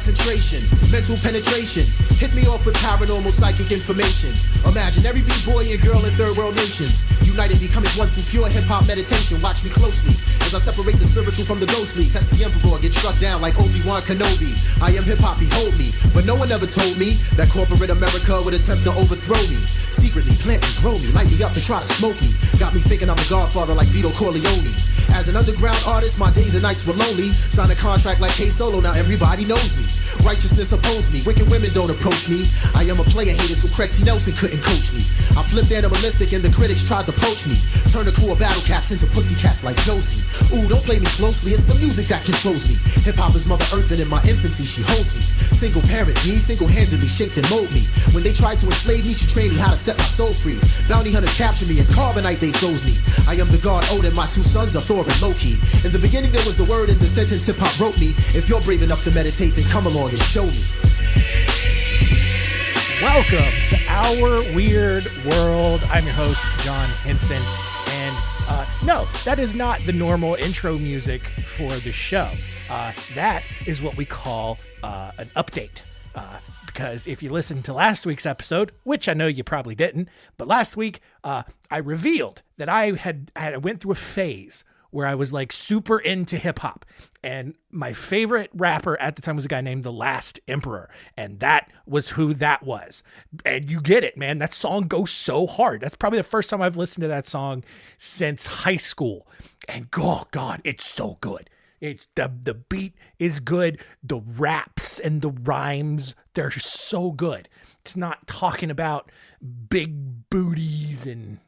concentration, mental penetration. Hits me off with paranormal psychic information. Imagine every b-boy and girl in third world nations united, becoming one through pure hip-hop meditation. Watch me closely as I separate the spiritual from the ghostly. Test the emperor, get struck down like Obi-Wan Kenobi. I am hip-hop, behold me. But no one ever told me that corporate America would attempt to overthrow me. Secretly plant me, grow me, light me up and try to smoke me. Got me thinking I'm the godfather like Vito Corleone. As an underground artist, my days and nights were lonely. Signed a contract like K-Solo, now everybody knows me. Righteousness opposed me, wicked women don't approach me. I am a player hater, so Craig T. Nelson couldn't coach me. I flipped animalistic and the critics tried to poach me. Turned a crew of battle cats into pussycats like Josie. Ooh, don't play me closely, it's the music that controls me. Hip-hop is Mother Earth and in my infancy she holds me. Single parent me, single-handedly shaped and mold me. When they tried to enslave me, she trained me how to set my soul free. Bounty hunters captured me and carbonite they froze me. I am the god Odin, my two sons are Thor and Loki. In the beginning there was the word as the sentence hip-hop wrote me. If you're brave enough to meditate, then come along and show me. Welcome to Our Weird World. I'm your host, John Henson. And no, that is not the normal intro music for the show. That is what we call an update. Because if you listened to last week's episode, which I know you probably didn't, but last week I revealed that I went through a phase where I was like super into hip hop, and my favorite rapper at the time was a guy named The Last Emperor, and that was who that was. And you get it, man. That song goes so hard. That's probably the first time I've listened to that song since high school, and oh God, it's so good. It's the beat is good. The raps and the rhymes, they're so good. It's not talking about big booties and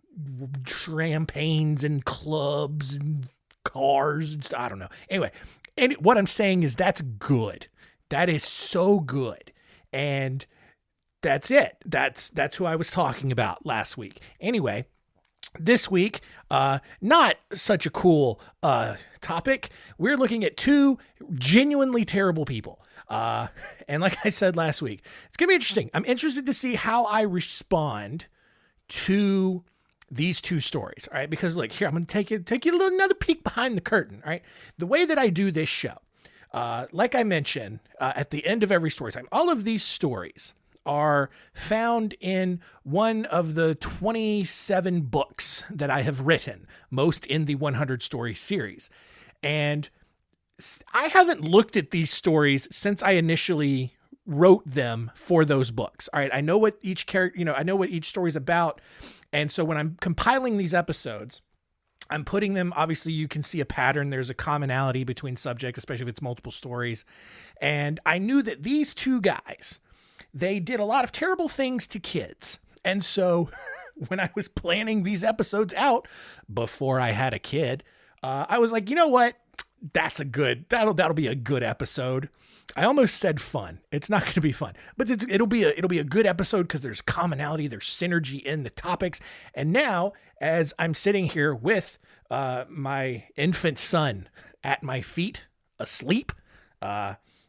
champagnes and clubs and cars. I don't know. Anyway, and what I'm saying is that's good. That is so good. And that's it. That's who I was talking about last week. Anyway, this week, not such a cool topic. We're looking at two genuinely terrible people. And like I said last week, it's going to be interesting. I'm interested to see how I respond to these two stories. All right. Because like here, I'm going to take you another peek behind the curtain. All right. The way that I do this show, like I mentioned, at the end of every story time, all of these stories are found in one of the 27 books that I have written, most in the 100 story series. And I haven't looked at these stories since I initially wrote them for those books. All right. I know what each character, I know what each story is about. And so when I'm compiling these episodes, I'm putting them, obviously you can see a pattern. There's a commonality between subjects, especially if it's multiple stories. And I knew that these two guys, they did a lot of terrible things to kids. And so when I was planning these episodes out before I had a kid, I was like, you know what? That'll be a good episode. I almost said fun. It's not going to be fun, but it'll be a good episode because there's commonality, there's synergy in the topics. And now, as I'm sitting here with my infant son at my feet, asleep,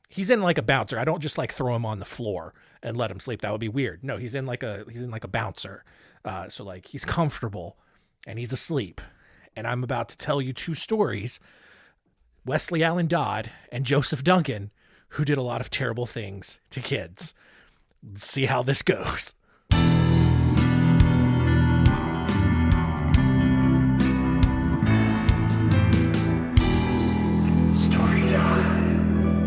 he's in like a bouncer. I don't just like throw him on the floor and let him sleep. That would be weird. No, he's in like a bouncer. So like he's comfortable and he's asleep. And I'm about to tell you two stories, Westley Allan Dodd and Joseph Duncan, who did a lot of terrible things to kids. Let's see how this goes.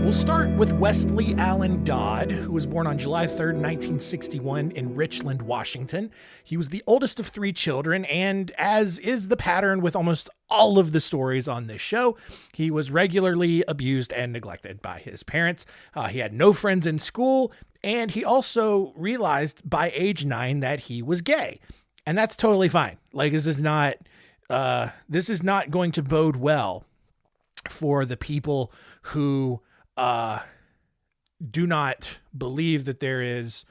We'll start with Westley Allan Dodd, who was born on July 3rd, 1961 in Richland, Washington. He was the oldest of three children, and as is the pattern with almost all of the stories on this show, he was regularly abused and neglected by his parents. He had no friends in school, and he also realized by age 9 that he was gay. And that's totally fine. Like, this is not going to bode well for the people who do not believe that there is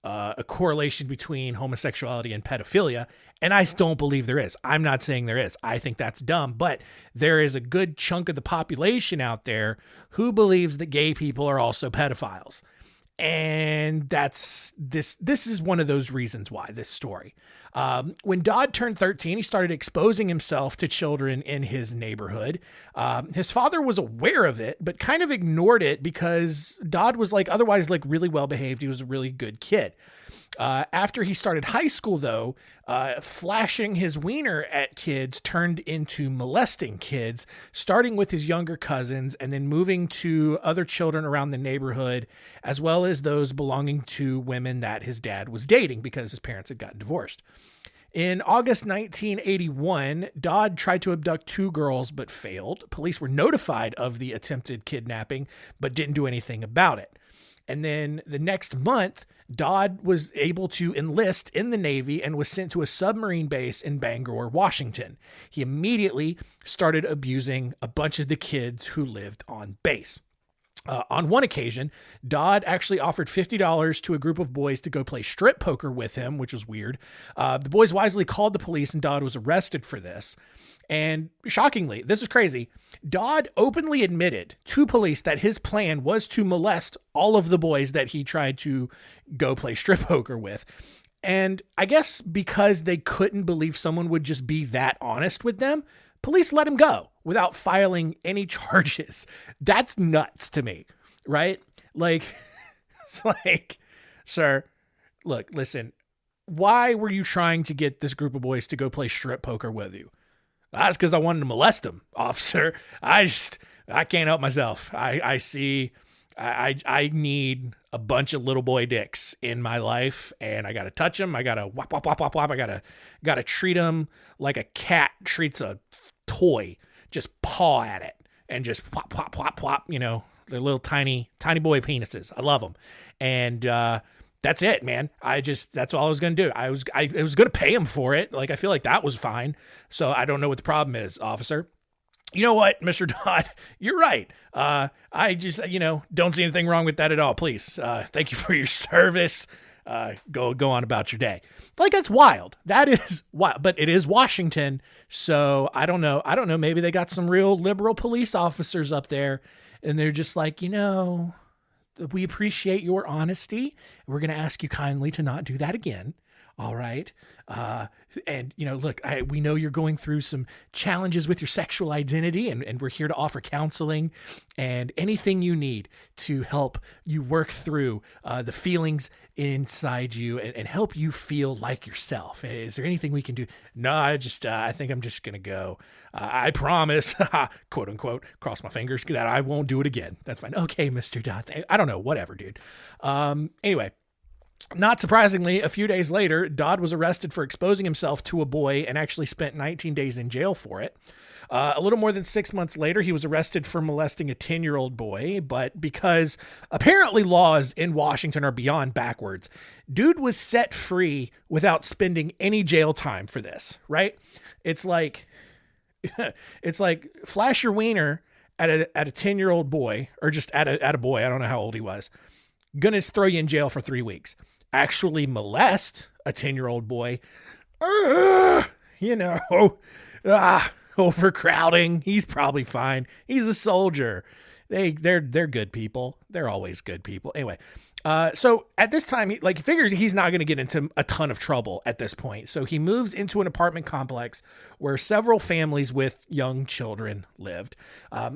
a correlation between homosexuality and pedophilia. And I don't believe there is. I'm not saying there is. I think that's dumb, but there is a good chunk of the population out there who believes that gay people are also pedophiles. And this is one of those reasons why this story. When Dodd turned 13, he started exposing himself to children in his neighborhood. His father was aware of it, but kind of ignored it because Dodd was otherwise really well behaved. He was a really good kid. After he started high school, though, flashing his wiener at kids turned into molesting kids, starting with his younger cousins and then moving to other children around the neighborhood, as well as those belonging to women that his dad was dating because his parents had gotten divorced. In August 1981, Dodd tried to abduct 2 girls but failed. Police were notified of the attempted kidnapping but didn't do anything about it. And then the next month, Dodd was able to enlist in the Navy and was sent to a submarine base in Bangor, Washington. He immediately started abusing a bunch of the kids who lived on base. On one occasion, Dodd actually offered $50 to a group of boys to go play strip poker with him, which was weird. The boys wisely called the police and Dodd was arrested for this. And shockingly, this is crazy, Dodd openly admitted to police that his plan was to molest all of the boys that he tried to go play strip poker with. And I guess because they couldn't believe someone would just be that honest with them, police let him go without filing any charges. That's nuts to me, right? It's sir, look, listen, why were you trying to get this group of boys to go play strip poker with you? That's because I wanted to molest them, officer. I can't help myself. I need a bunch of little boy dicks in my life, and I got to touch them. I got to whop, whop, whop, whop, whop. I got to treat them like a cat treats a toy. Just paw at it and just plop, plop, plop, plop. They're little tiny boy penises. I love them. And, that's it, man. That's all I was going to do. I was going to pay him for it. I feel like that was fine. So I don't know what the problem is, officer. You know what, Mr. Dodd, you're right. I just, don't see anything wrong with that at all. Please. Thank you for your service. Go on about your day. That's wild. That is wild, but it is Washington. So I don't know. Maybe they got some real liberal police officers up there and they're just we appreciate your honesty. We're going to ask you kindly to not do that again. All right. And look, we know you're going through some challenges with your sexual identity and we're here to offer counseling and anything you need to help you work through the feelings inside you and help you feel like yourself. Is there anything we can do? No, I think I'm just going to go. I promise, quote unquote, cross my fingers that I won't do it again. That's fine. Okay, Mr. Dodd. I don't know. Whatever, dude. Anyway. Not surprisingly, a few days later, Dodd was arrested for exposing himself to a boy and actually spent 19 days in jail for it. A little more than 6 months later, he was arrested for molesting a 10-year-old boy, but because apparently laws in Washington are beyond backwards, dude was set free without spending any jail time for this, right? It's like flash your wiener at a 10-year-old boy, or just at a boy, I don't know how old he was, gonna throw you in jail for 3 weeks. Actually molest a 10-year-old boy, overcrowding. He's probably fine. He's a soldier. They're good people. They're always good people. Anyway, so at this time, he figures he's not going to get into a ton of trouble at this point. So he moves into an apartment complex where several families with young children lived.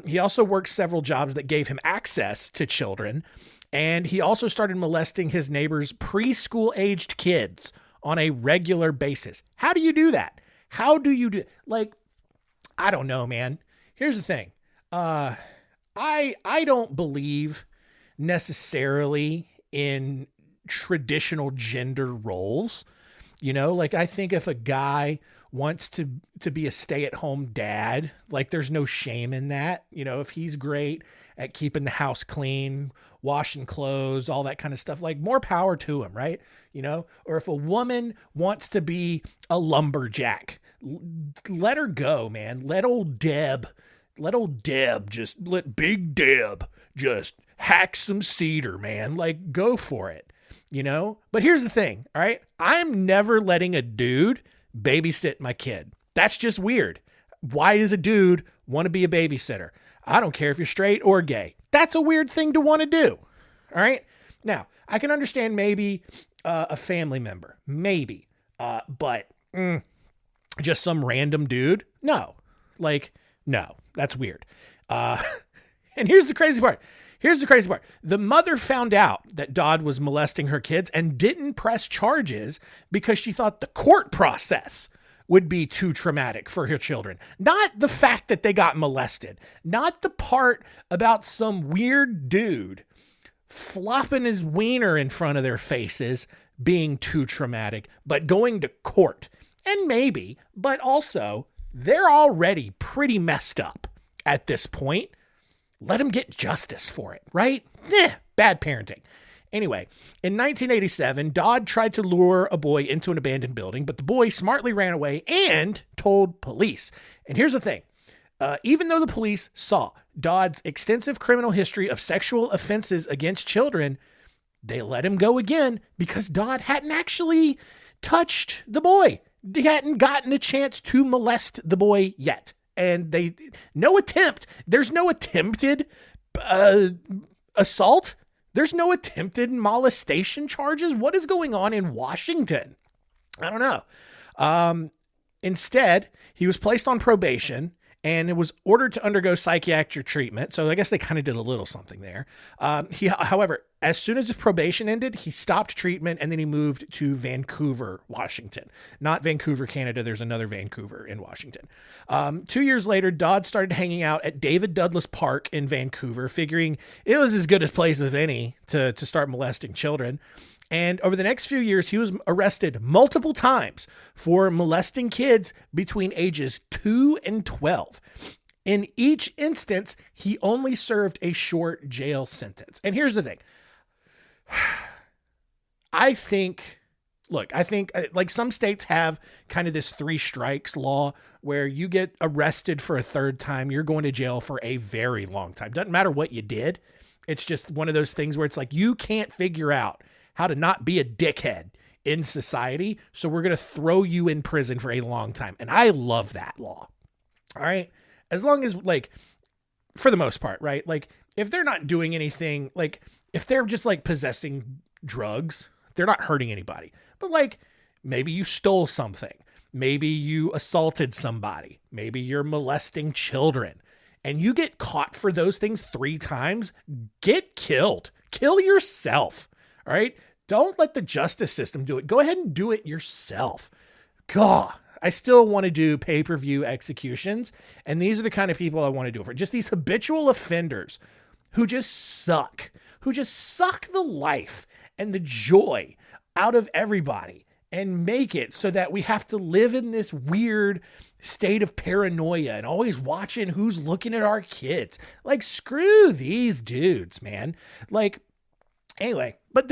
He also worked several jobs that gave him access to children. And he also started molesting his neighbors' preschool-aged kids on a regular basis. How do you do that? How do you do? I don't know, man. Here's the thing. I don't believe necessarily in traditional gender roles. I think if a guy wants to be a stay-at-home dad, there's no shame in that. If he's great at keeping the house clean, washing clothes, all that kind of stuff, more power to him, right? Or if a woman wants to be a lumberjack, let her go, man. Let Big Deb just hack some cedar, man. Go for it, But here's the thing, all right? I'm never letting a dude babysit my kid. That's just weird. Why does a dude want to be a babysitter? I don't care if you're straight or gay. That's a weird thing to want to do. All right. Now, I can understand maybe a family member, maybe, but just some random dude? No. Like, no, that's weird. And here's the crazy part. The mother found out that Dodd was molesting her kids and didn't press charges because she thought the court process would be too traumatic for her children. Not the fact that they got molested. Not the part about some weird dude flopping his wiener in front of their faces being too traumatic, but going to court. And maybe, but also, they're already pretty messed up at this point. Let them get justice for it, right? Bad parenting. Anyway, in 1987, Dodd tried to lure a boy into an abandoned building, but the boy smartly ran away and told police. And here's the thing. Even though the police saw Dodd's extensive criminal history of sexual offenses against children, they let him go again because Dodd hadn't actually touched the boy. He hadn't gotten a chance to molest the boy yet. And there's no attempted assault. There's no attempted molestation charges. What is going on in Washington? I don't know. Instead, he was placed on probation and it was ordered to undergo psychiatric treatment. So I guess they kind of did a little something there. However, as soon as his probation ended, he stopped treatment and then he moved to Vancouver, Washington. Not Vancouver, Canada. There's another Vancouver in Washington. 2 years later, Dodd started hanging out at David Douglas Park in Vancouver, figuring it was as good a place as any to start molesting children. And over the next few years, he was arrested multiple times for molesting kids between ages 2 and 12. In each instance, he only served a short jail sentence. And here's the thing. I think like some states have kind of this 3 strikes law where you get arrested for a third time, you're going to jail for a very long time. Doesn't matter what you did. It's just one of those things where it's like, you can't figure out how to not be a dickhead in society. So we're going to throw you in prison for a long time. And I love that law. All right. As long as for the most part, right? Like if they're not doing anything, like if they're just like possessing drugs, they're not hurting anybody, but maybe you stole something. Maybe you assaulted somebody. Maybe you're molesting children and you get caught for those things 3 times, get killed, kill yourself. All right. Don't let the justice system do it. Go ahead and do it yourself. God, I still want to do pay-per-view executions. And these are the kind of people I want to do it for. Just these habitual offenders who just suck the life and the joy out of everybody and make it so that we have to live in this weird state of paranoia and always watching who's looking at our kids. Like, screw these dudes, man. Anyway, but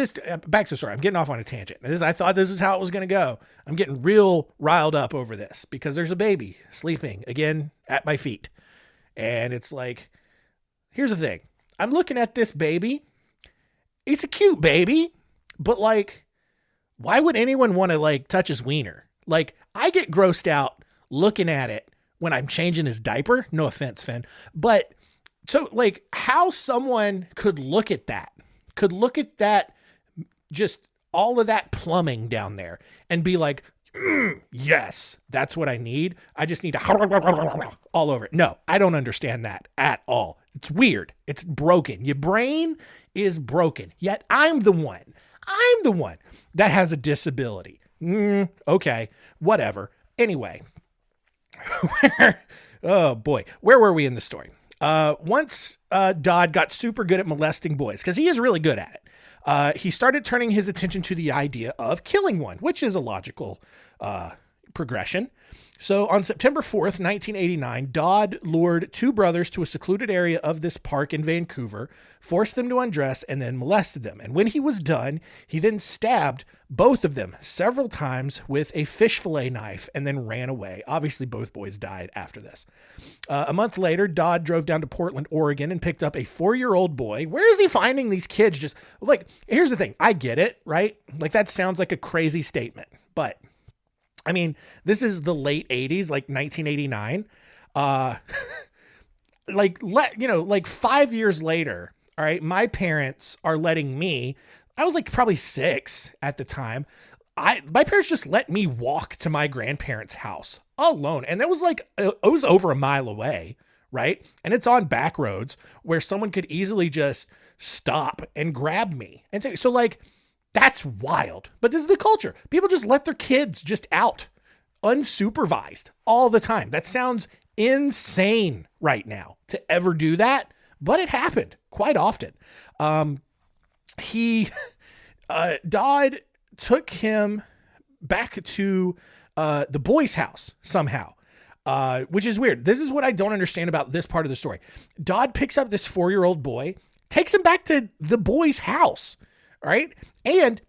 back to the story. I'm getting off on a tangent. I thought this is how it was going to go. I'm getting real riled up over this because there's a baby sleeping again at my feet. And it's like, here's the thing. I'm looking at this baby. It's a cute baby, but why would anyone want to touch his wiener? I get grossed out looking at it when I'm changing his diaper. No offense, Finn. But so how someone could look at that, just all of that plumbing down there and be like, yes, that's what I need. I just need to all over it. No, I don't understand that at all. It's weird. It's broken. Your brain is broken. Yet I'm the one that has a disability. Okay, whatever. Anyway, oh boy, where were we in the story? Once Dodd got super good at molesting boys, because he is really good at it, he started turning his attention to the idea of killing one, which is a logical progression. So on September 4th, 1989, Dodd lured 2 brothers to a secluded area of this park in Vancouver, forced them to undress, and then molested them. And when he was done, he then stabbed both of them several times with a fish fillet knife and then ran away. Obviously, both boys died after this. A month later, Dodd drove down to Portland, Oregon, and picked up a 4-year-old boy. Where is he finding these kids? Just here's the thing. I get it, right? That sounds like a crazy statement, but I mean, this is the late 80s, 1989. 5 years later, All right. My parents are letting me, I was like probably 6 at the time. My parents just let me walk to my grandparents' house alone. And that was like, it was over a mile away. Right. And it's on back roads where someone could easily just stop and grab me. And so like, that's wild. But this is the culture. People just let their kids just out unsupervised all the time. That sounds insane right now to ever do that, but it happened quite often. Dodd took him back to the boy's house somehow, which is weird. This is what I don't understand about this part of the story. Dodd picks up this 4-year-old boy, takes him back to the boy's house, right? And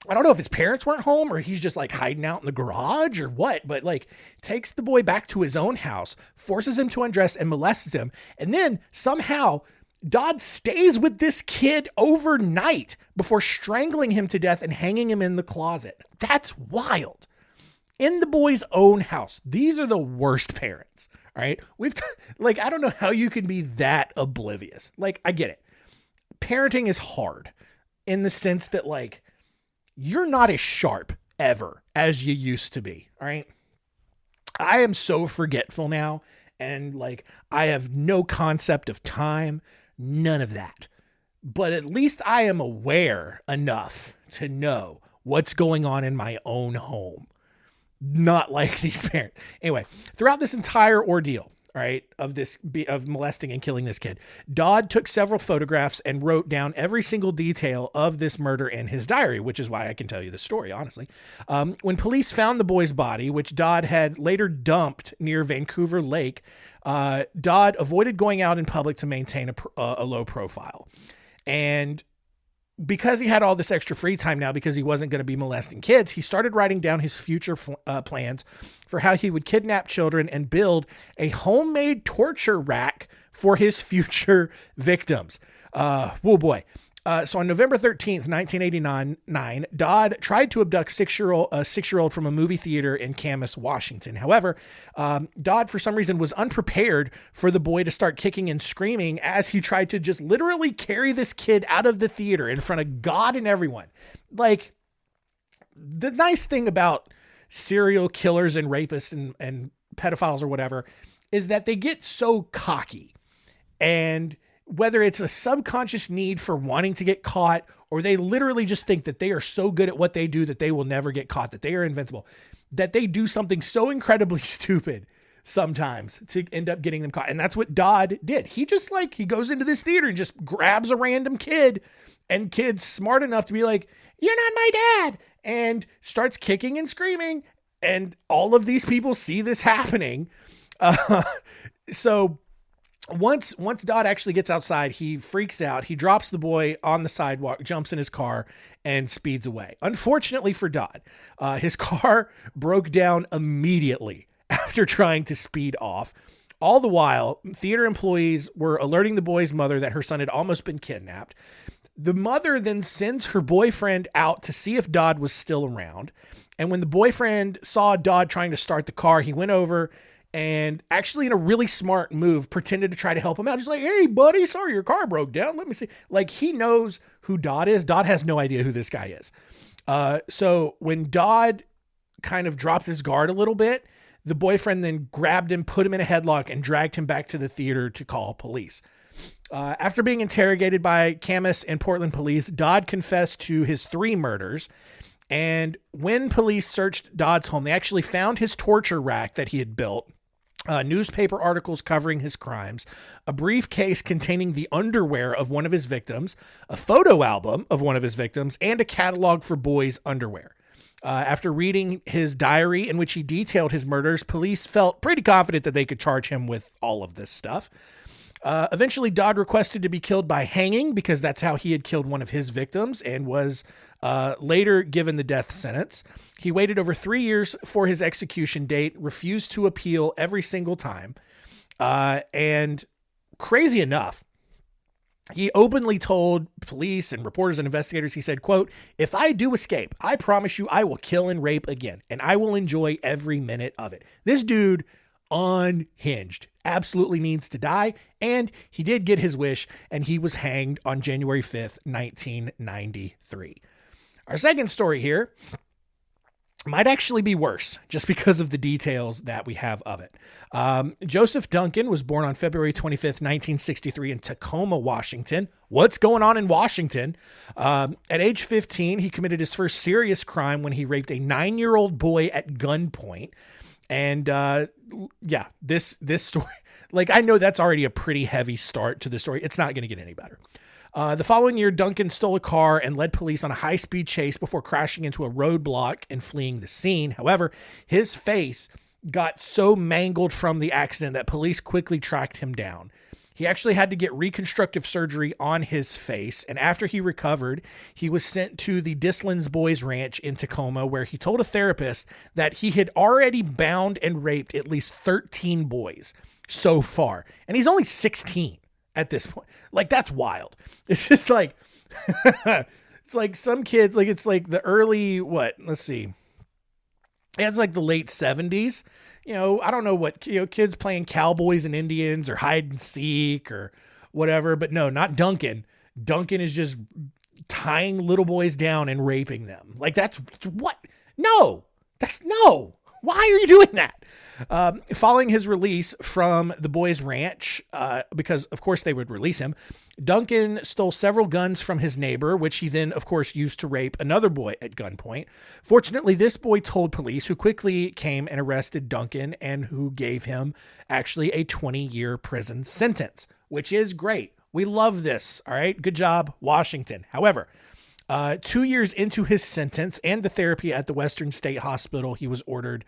I don't know if his parents weren't home or he's just like hiding out in the garage or what, but like takes the boy back to his own house, forces him to undress and molests him. And then somehow Dodd stays with this kid overnight before strangling him to death and hanging him in the closet. That's wild. In the boy's own house. These are the worst parents. All right. I don't know how you can be that oblivious. Like, I get it. Parenting is hard in the sense that like, you're not as sharp ever as you used to be. All right. I am so forgetful now. And like, I have no concept of time, none of that, but at least I am aware enough to know what's going on in my own home. Not like these parents. Anyway, throughout this entire ordeal, all right, of molesting and killing this kid, Dodd took several photographs and wrote down every single detail of this murder in his diary, which is why I can tell you the story, honestly. When police found the boy's body, which Dodd had later dumped near Vancouver Lake, Dodd avoided going out in public to maintain a low profile. And because he had all this extra free time now, because he wasn't going to be molesting kids, he started writing down his future plans for how he would kidnap children and build a homemade torture rack for his future victims. Oh boy. So on November 13th, 1989, Dodd tried to abduct a 6-year-old from a movie theater in Camas, Washington. However, Dodd, for some reason, was unprepared for the boy to start kicking and screaming as he tried to just literally carry this kid out of the theater in front of God and everyone. Like, the nice thing about serial killers and rapists and pedophiles or whatever is that they get so cocky, and whether it's a subconscious need for wanting to get caught, or they literally just think that they are so good at what they do that they will never get caught, that they are invincible, that they do something so incredibly stupid sometimes to end up getting them caught. And that's what Dodd did. He just he goes into this theater and just grabs a random kid, and kid's smart enough to be like, "You're not my dad," and starts kicking and screaming. And all of these people see this happening. So once Dodd actually gets outside, he freaks out. He drops the boy on the sidewalk, jumps in his car, and speeds away. Unfortunately for Dodd, his car broke down immediately after trying to speed off. All the while, theater employees were alerting the boy's mother that her son had almost been kidnapped. The mother then sends her boyfriend out to see if Dodd was still around. And when the boyfriend saw Dodd trying to start the car, he went over and actually, in a really smart move, pretended to try to help him out. Just like, "Hey, buddy, sorry your car broke down. Let me see." Like, he knows who Dodd is. Dodd has no idea who this guy is. So when Dodd kind of dropped his guard a little bit, the boyfriend then grabbed him, put him in a headlock, and dragged him back to the theater to call police. After being interrogated by Camas and Portland police, Dodd confessed to his 3 murders. And when police searched Dodd's home, they actually found his torture rack that he had built, newspaper articles covering his crimes, a briefcase containing the underwear of one of his victims, a photo album of one of his victims, and a catalog for boys' underwear. After reading his diary in which he detailed his murders, police felt pretty confident that they could charge him with all of this stuff. Eventually, Dodd requested to be killed by hanging because that's how he had killed one of his victims, and was later given the death sentence. He waited over 3 years for his execution date, refused to appeal every single time. And crazy enough, he openly told police and reporters and investigators, he said, quote, "If I do escape, I promise you I will kill and rape again, and I will enjoy every minute of it." This dude unhinged, absolutely needs to die. And he did get his wish, and he was hanged on January 5th, 1993. Our second story here might actually be worse just because of the details that we have of it. Joseph Duncan was born on February 25th, 1963 in Tacoma, Washington. What's going on in Washington? At age 15, he committed his first serious crime when he raped a 9-year-old boy at gunpoint. And this story, like, I know that's already a pretty heavy start to the story. It's not going to get any better. The following year, Duncan stole a car and led police on a high-speed chase before crashing into a roadblock and fleeing the scene. However, his face got so mangled from the accident that police quickly tracked him down. He actually had to get reconstructive surgery on his face, and after he recovered, he was sent to the Dislan's Boys Ranch in Tacoma, where he told a therapist that he had already bound and raped at least 13 boys so far, and he's only 16 at this point. Like, that's wild. It's just like, it's like some kids, like, it's like the early, let's see. It's like the late 70s. I don't know what, kids playing cowboys and Indians or hide and seek or whatever, but no, not Duncan. Duncan is just tying little boys down and raping them. Like, that's what? No, why are you doing that? Following his release from the boys' ranch, because of course they would release him, Duncan stole several guns from his neighbor, which he then, of course, used to rape another boy at gunpoint. Fortunately, this boy told police, who quickly came and arrested Duncan and who gave him actually a 20-year prison sentence, which is great. We love this. All right. Good job, Washington. However, 2 years into his sentence and the therapy at the Western State Hospital he was ordered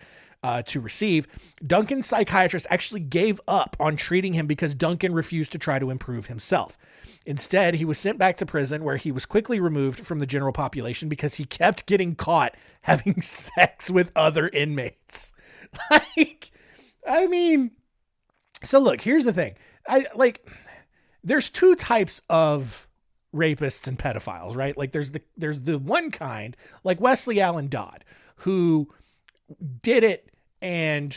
to receive, Duncan's psychiatrist actually gave up on treating him because Duncan refused to try to improve himself. Instead, he was sent back to prison, where he was quickly removed from the general population because he kept getting caught having sex with other inmates. So look, here's the thing. There's two types of rapists and pedophiles, right? Like, there's the one kind, like Westley Allan Dodd, who did it and,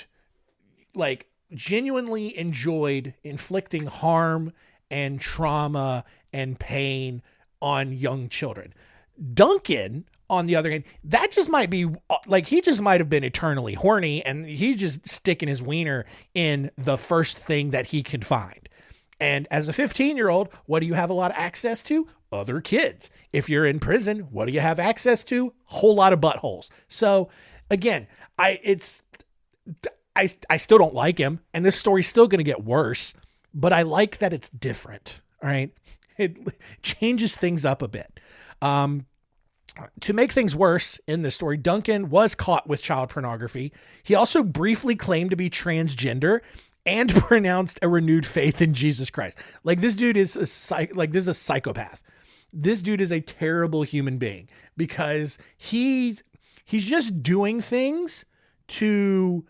like, genuinely enjoyed inflicting harm and trauma and pain on young children. Duncan, on the other hand, that just might be like, he just might have been eternally horny, and he's just sticking his wiener in the first thing that he can find. And as a 15-year-old, what do you have a lot of access to? Other kids. If you're in prison, what do you have access to? A whole lot of buttholes. So again, I still don't like him, and this story's still going to get worse, but I like that it's different. All right. It changes things up a bit. To make things worse in this story, Duncan was caught with child pornography. He also briefly claimed to be transgender and pronounced a renewed faith in Jesus Christ. Like, this dude is this is a psychopath. This dude is a terrible human being, because he's just doing things to,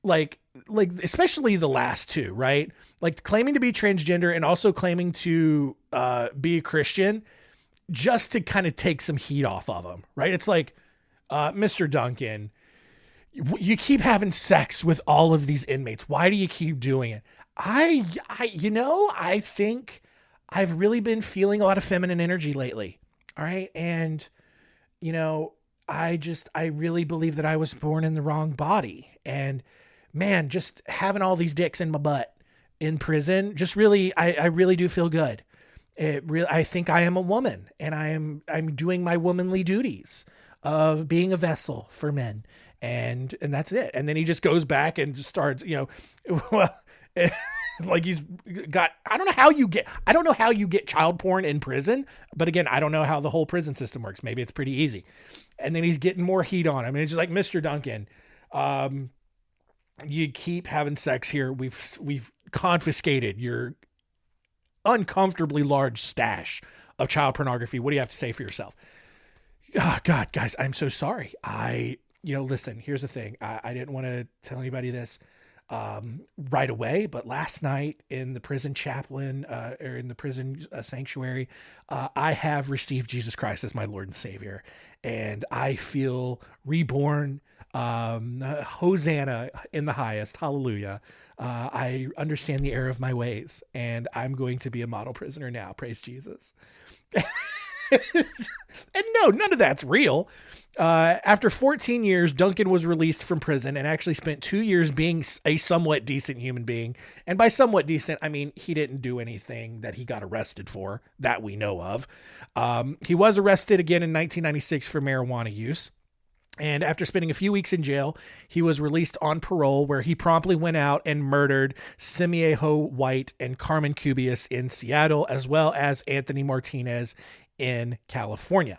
like especially the last two, right? Like, claiming to be transgender and also claiming to be a Christian, just to kind of take some heat off of him, right? It's like, Mr. Duncan, you keep having sex with all of these inmates. Why do you keep doing it? I think I've really been feeling a lot of feminine energy lately. All right. And, I really believe that I was born in the wrong body. And man, just having all these dicks in my butt in prison, just really, I really do feel good. I think I am a woman, and I'm doing my womanly duties of being a vessel for men. And that's it. And then he just goes back and just starts, like, he's got, I don't know how you get child porn in prison, but again, I don't know how the whole prison system works. Maybe it's pretty easy. And then he's getting more heat on him. And it's just like, Mr. Duncan, you keep having sex here. We've confiscated your uncomfortably large stash of child pornography. What do you have to say for yourself? Oh, God, guys, I'm so sorry. Listen, here's the thing. I didn't want to tell anybody this. right away. But last night in the prison chaplain, or in the prison sanctuary, I have received Jesus Christ as my Lord and Savior, and I feel reborn. Hosanna in the highest. Hallelujah. I understand the error of my ways, and I'm going to be a model prisoner now. Praise Jesus. And no, none of that's real. After 14 years, Duncan was released from prison and actually spent 2 years being a somewhat decent human being. And by somewhat decent, I mean, he didn't do anything that he got arrested for that we know of. He was arrested again in 1996 for marijuana use. And after spending a few weeks in jail, he was released on parole, where he promptly went out and murdered Simieho White and Carmen Cubias in Seattle, as well as Anthony Martinez in California.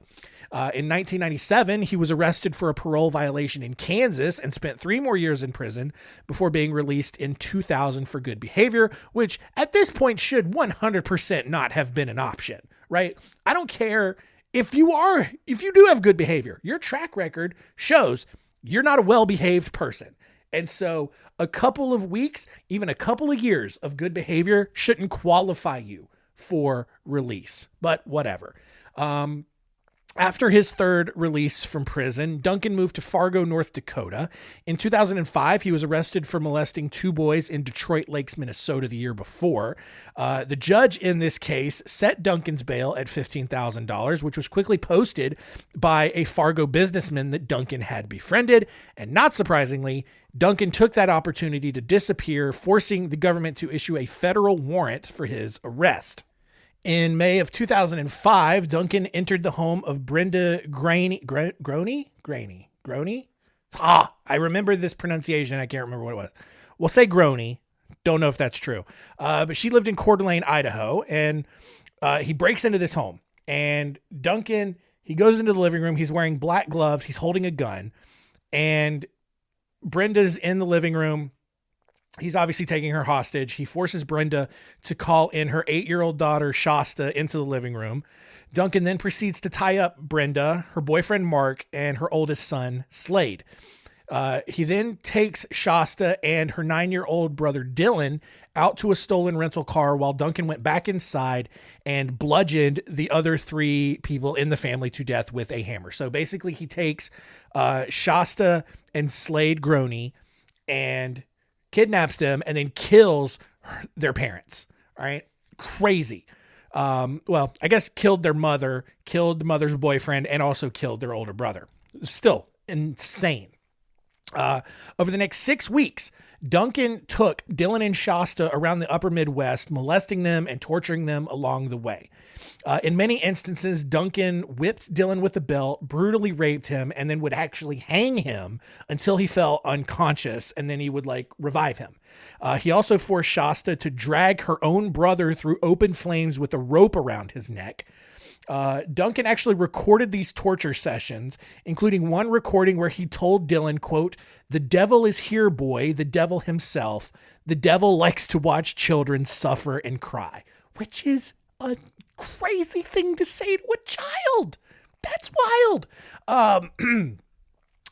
In 1997, he was arrested for a parole violation in Kansas and spent 3 more years in prison before being released in 2000 for good behavior, which at this point should 100% not have been an option, right? I don't care if you do have good behavior. Your track record shows you're not a well-behaved person. And so a couple of weeks, even a couple of years of good behavior shouldn't qualify you for release, but whatever. After his third release from prison, Duncan moved to Fargo, North Dakota. In 2005, he was arrested for molesting 2 boys in Detroit Lakes, Minnesota the year before. The judge in this case set Duncan's bail at $15,000, which was quickly posted by a Fargo businessman that Duncan had befriended. And not surprisingly, Duncan took that opportunity to disappear, forcing the government to issue a federal warrant for his arrest. In May of 2005, Duncan entered the home of Brenda Graney. I remember this pronunciation. I can't remember what it was. We'll say Groney. Don't know if that's true. But she lived in Coeur d'Alene, Idaho, and he breaks into this home. And Duncan, he goes into the living room. He's wearing black gloves. He's holding a gun. And Brenda's in the living room. He's obviously taking her hostage. He forces Brenda to call in her 8-year-old daughter, Shasta, into the living room. Duncan then proceeds to tie up Brenda, her boyfriend, Mark, and her oldest son, Slade. He then takes Shasta and her 9-year-old brother, Dylan, out to a stolen rental car while Duncan went back inside and bludgeoned the other 3 people in the family to death with a hammer. So basically he takes Shasta and Slade Groney and kidnaps them and then kills their parents. All right. Crazy. Well, I guess killed their mother, killed the mother's boyfriend, and also killed their older brother. Still insane. Over the next 6 weeks, Duncan took Dylan and Shasta around the upper Midwest, molesting them and torturing them along the way. In many instances, Duncan whipped Dylan with a belt, brutally raped him, and then would actually hang him until he fell unconscious, and then he would revive him. He also forced Shasta to drag her own brother through open flames with a rope around his neck. Duncan actually recorded these torture sessions, including one recording where he told Dylan, quote, "The devil is here, boy, the devil himself. The devil likes to watch children suffer and cry," which is a crazy thing to say to a child. That's wild.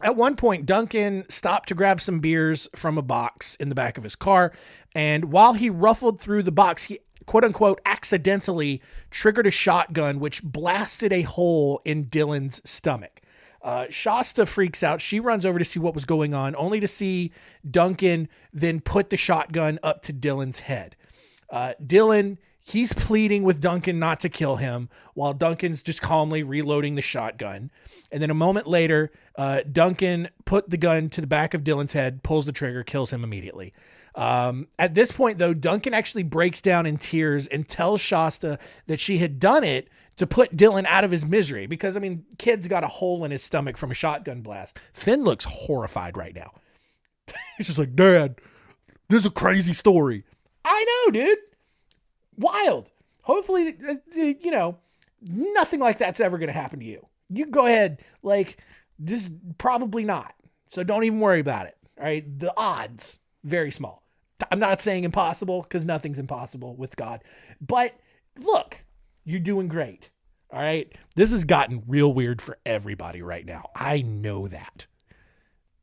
At one point, Duncan stopped to grab some beers from a box in the back of his car. And while he ruffled through the box, he quote unquote accidentally triggered a shotgun, which blasted a hole in Dylan's stomach. Shasta freaks out. She runs over to see what was going on, only to see Duncan then put the shotgun up to Dylan's head. Dylan, he's pleading with Duncan not to kill him while Duncan's just calmly reloading the shotgun. And then a moment later, Duncan put the gun to the back of Dylan's head, pulls the trigger, kills him immediately. At this point, though, Duncan actually breaks down in tears and tells Shasta that she had done it to put Dylan out of his misery. Because, I mean, kid's got a hole in his stomach from a shotgun blast. Finn looks horrified right now. He's just like, "Dad, this is a crazy story." I know, dude. Wild. Hopefully, nothing like that's ever going to happen to you. You go ahead, this probably not. So don't even worry about it. All right. The odds, very small. I'm not saying impossible, because nothing's impossible with God. But look, you're doing great. All right. This has gotten real weird for everybody right now. I know that.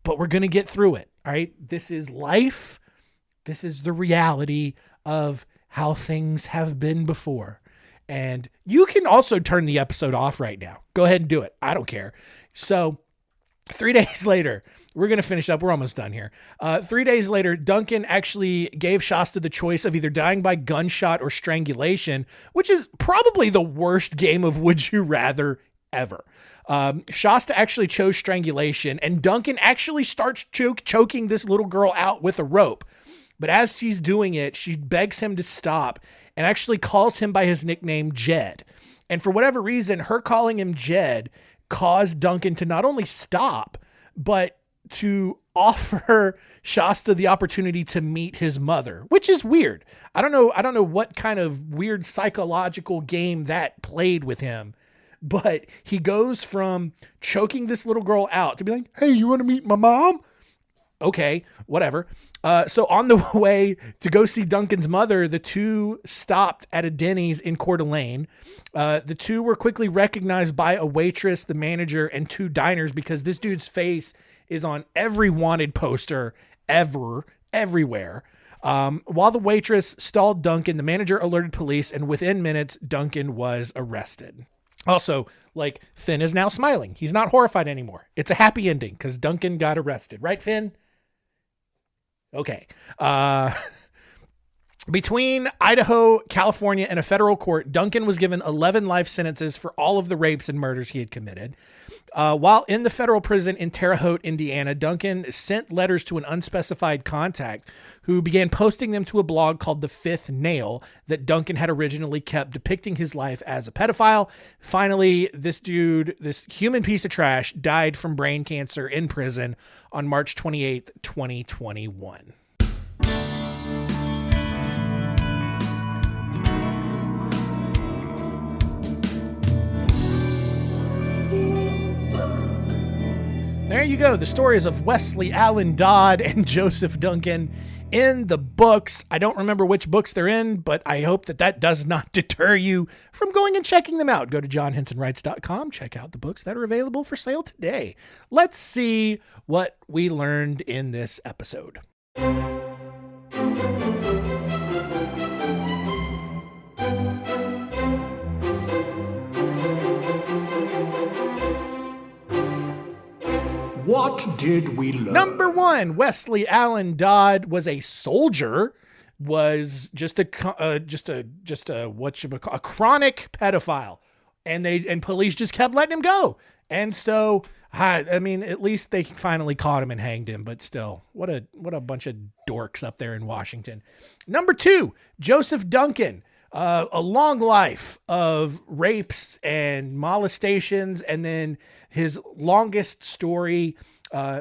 But we're going to get through it. All right. This is life. This is the reality of how things have been before. And you can also turn the episode off right now. Go ahead and do it. I don't care. So 3 days later, we're going to finish up. We're almost done here. 3 days later, Duncan actually gave Shasta the choice of either dying by gunshot or strangulation, which is probably the worst game of Would You Rather ever. Shasta actually chose strangulation, and Duncan actually starts choking this little girl out with a rope. But as she's doing it, she begs him to stop and actually calls him by his nickname, Jed. And for whatever reason, her calling him Jed caused Duncan to not only stop, but to offer Shasta the opportunity to meet his mother, which is weird. I don't know what kind of weird psychological game that played with him, but he goes from choking this little girl out to be like, hey, you want to meet my mom? Okay, whatever. So on the way to go see Duncan's mother, the two stopped at a Denny's in Coeur d'Alene. The two were quickly recognized by a waitress, the manager, and two diners because this dude's face is on every wanted poster everywhere. While the waitress stalled Duncan, the manager alerted police, and within minutes, Duncan was arrested. Also, like, Finn is now smiling. He's not horrified anymore. It's a happy ending because Duncan got arrested. Right, Finn? Okay. Between Idaho, California, and a federal court, Duncan was given 11 life sentences for all of the rapes and murders he had committed. While in the federal prison in Terre Haute, Indiana, Duncan sent letters to an unspecified contact who began posting them to a blog called The Fifth Nail that Duncan had originally kept, depicting his life as a pedophile. Finally, this dude, this human piece of trash, died from brain cancer in prison on March 28th, 2021. There you go. The stories of Westley Allan Dodd and Joseph Duncan in the books. I don't remember which books they're in, but I hope that does not deter you from going and checking them out. Go to johnhensonwrites.com. Check out the books that are available for sale today. Let's see what we learned in this episode. What did we learn? Number one, Westley Allan Dodd was a soldier, was just a chronic pedophile, and police just kept letting him go. And so, I mean, at least they finally caught him and hanged him. But still, what a bunch of dorks up there in Washington. Number two, Joseph Duncan. A long life of rapes and molestations, and then his longest story,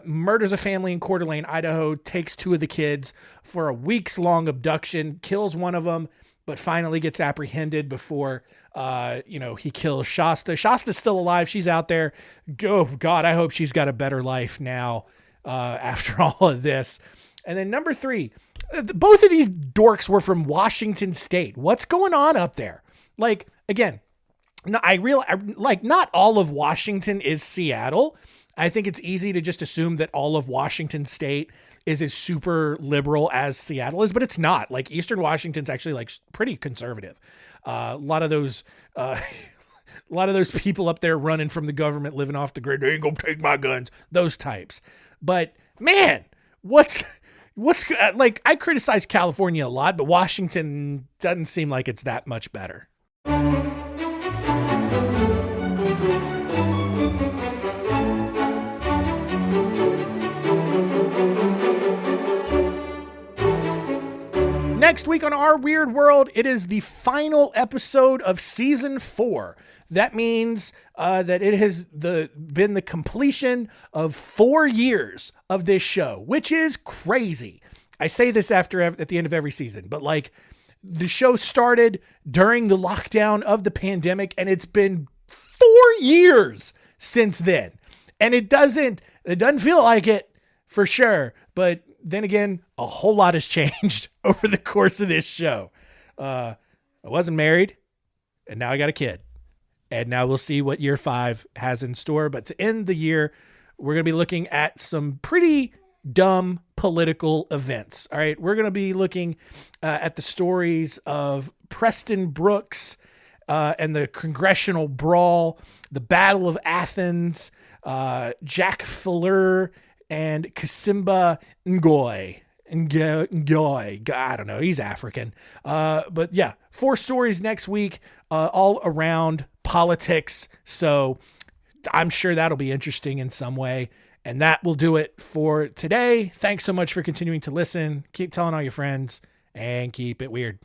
murders a family in Coeur d'Alene, Idaho, takes two of the kids for a weeks-long abduction, kills one of them, but finally gets apprehended before, he kills Shasta. Shasta's still alive. She's out there. Oh, God, I hope she's got a better life now after all of this. And then number three, both of these dorks were from Washington State. What's going on up there? Like, again, no, not all of Washington is Seattle. I think it's easy to just assume that all of Washington State is as super liberal as Seattle is, but it's not. Like, Eastern Washington's actually like pretty conservative. A lot of those people up there running from the government, living off the grid. They ain't gonna take my guns. Those types. But man, what's like, I criticize California a lot, but Washington doesn't seem like it's that much better. Next week on Our Weird World, it is the final episode of season 4. That means that it has been the completion of 4 years of this show, which is crazy. I say this at the end of every season, but like, the show started during the lockdown of the pandemic, and it's been 4 years since then. And it doesn't feel like it for sure, but then again, a whole lot has changed over the course of this show. I wasn't married, and now I got a kid. And now we'll see what year 5 has in store. But to end the year, we're going to be looking at some pretty dumb political events. All right. We're going to be looking at the stories of Preston Brooks and the congressional brawl, the Battle of Athens, Jack Fuller, and Kasimba Ngoy. Ngoy. I don't know. He's African. But yeah, 4 stories next week, all around politics. So I'm sure that'll be interesting in some way. And that will do it for today. Thanks so much for continuing to listen. Keep telling all your friends and keep it weird.